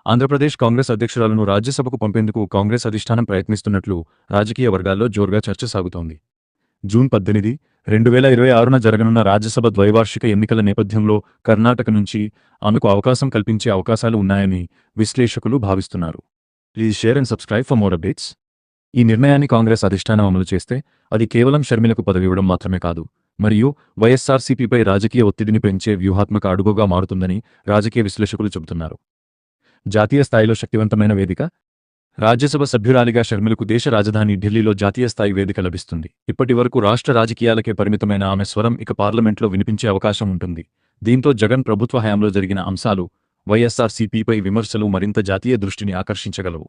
ఆంధ్రప్రదేశ్ కాంగ్రెస్ అధ్యక్షురాలను రాజ్యసభకు పంపేందుకు కాంగ్రెస్ అధిష్టానం ప్రయత్నిస్తున్నట్లు రాజకీయ వర్గాల్లో జోరుగా చర్చ సాగుతోంది. జూన్ 18, 2026న జరగనున్న రాజ్యసభ ద్వైవార్షిక ఎన్నికల నేపథ్యంలో కర్ణాటక నుంచి ఆమెకు అవకాశం కల్పించే అవకాశాలు ఉన్నాయని విశ్లేషకులు భావిస్తున్నారు. Please share and subscribe for more updates. ఈ నిర్ణయాన్ని కాంగ్రెస్ అధిష్టానం అమలు చేస్తే అది కేవలం షర్మిలకు పదవి ఇవ్వడం మాత్రమే కాదు, మరియు వైఎస్సార్సీపీపై రాజకీయ ఒత్తిడిని పెంచే వ్యూహాత్మక అడుగుగా మారుతుందని రాజకీయ విశ్లేషకులు చెబుతున్నారు. జాతీయ స్థాయిలో శక్తివంతమైన వేదిక. రాజ్యసభ సభ్యురాలిగా షర్మిలకు దేశ రాజధాని ఢిల్లీలో జాతీయ స్థాయి వేదిక లభిస్తుంది. ఇప్పటి వరకు రాష్ట్ర రాజకీయాలకే పరిమితమైన ఆమె స్వరం ఇక పార్లమెంట్లో వినిపించే అవకాశం ఉంటుంది. దీంతో జగన్ ప్రభుత్వ హయాంలో జరిగిన అంశాలు, వైఎస్సార్సీపీపై విమర్శలు మరింత జాతీయ దృష్టిని ఆకర్షించగలవు.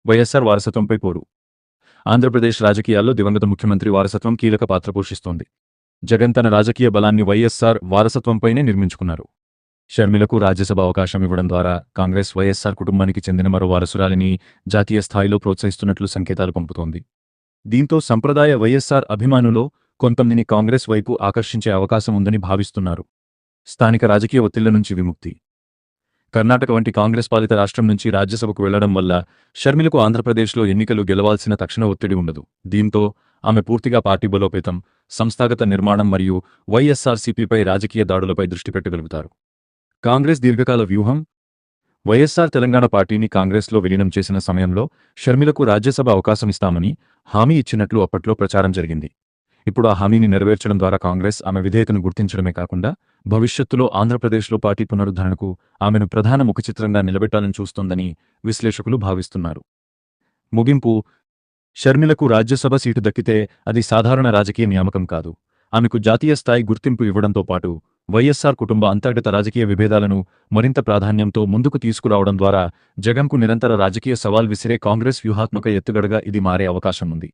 వైఎస్సార్ వారసత్వంపై పోరు. ఆంధ్రప్రదేశ్ రాజకీయాల్లో దివంగత ముఖ్యమంత్రి వారసత్వం కీలక పాత్ర పోషిస్తోంది. జగన్ తన రాజకీయ బలాన్ని వైఎస్సార్ వారసత్వంపైనే నిర్మించుకున్నారు. షర్మిలకు రాజ్యసభ అవకాశం ఇవ్వడం ద్వారా కాంగ్రెస్ వైఎస్సార్ కుటుంబానికి చెందిన మరో వారసురాలిని జాతీయ స్థాయిలో ప్రోత్సహిస్తున్నట్లు సంకేతాలు పంపుతోంది. దీంతో సంప్రదాయ వైఎస్సార్ అభిమానులో కొంతమందిని కాంగ్రెస్ వైపు ఆకర్షించే అవకాశం ఉందని భావిస్తున్నారు. స్థానిక రాజకీయ ఒత్తిళ్ల నుంచి విముక్తి. కర్ణాటక వంటి కాంగ్రెస్ పాలిత రాష్ట్రం నుంచి రాజ్యసభకు వెళ్లడం వల్ల షర్మిలకు ఆంధ్రప్రదేశ్లో ఎన్నికలు గెలవాల్సిన తక్షణ ఒత్తిడి ఉండదు. దీంతో ఆమె పూర్తిగా పార్టీ బలోపేతం, సంస్థాగత నిర్మాణం మరియు వైఎస్సార్సీపీపై రాజకీయ దాడులపై దృష్టి పెట్టగలుగుతారు. కాంగ్రెస్ దీర్ఘకాల వ్యూహం. వైఎస్సార్ తెలంగాణ పార్టీని కాంగ్రెస్లో విలీనం చేసిన సమయంలో షర్మిలకు రాజ్యసభ అవకాశం ఇస్తామని హామీ ఇచ్చినట్లు అప్పట్లో ప్రచారం జరిగింది. ఇప్పుడు ఆ హామీని నెరవేర్చడం ద్వారా కాంగ్రెస్ ఆమె విధేయతను గుర్తించడమే కాకుండా భవిష్యత్తులో ఆంధ్రప్రదేశ్లో పార్టీ పునరుద్ధరణకు ఆమెను ప్రధాన ముఖచిత్రంగా నిలబెట్టాలని చూస్తోందని విశ్లేషకులు భావిస్తున్నారు. ముగింపు. షర్మిలకు రాజ్యసభ సీటు దక్కితే అది సాధారణ రాజకీయ నియామకం కాదు. ఆమెకు జాతీయ స్థాయి గుర్తింపు ఇవ్వడంతో పాటు వైఎస్సార్ కుటుంబ అంతర్గత రాజకీయ విభేదాలను మరింత ప్రాధాన్యంతో ముందుకు తీసుకురావడం ద్వారా జగన్కు నిరంతర రాజకీయ సవాల్ విసిరే కాంగ్రెస్ వ్యూహాత్మక ఎత్తుగడగా ఇది మారే అవకాశం ఉంది.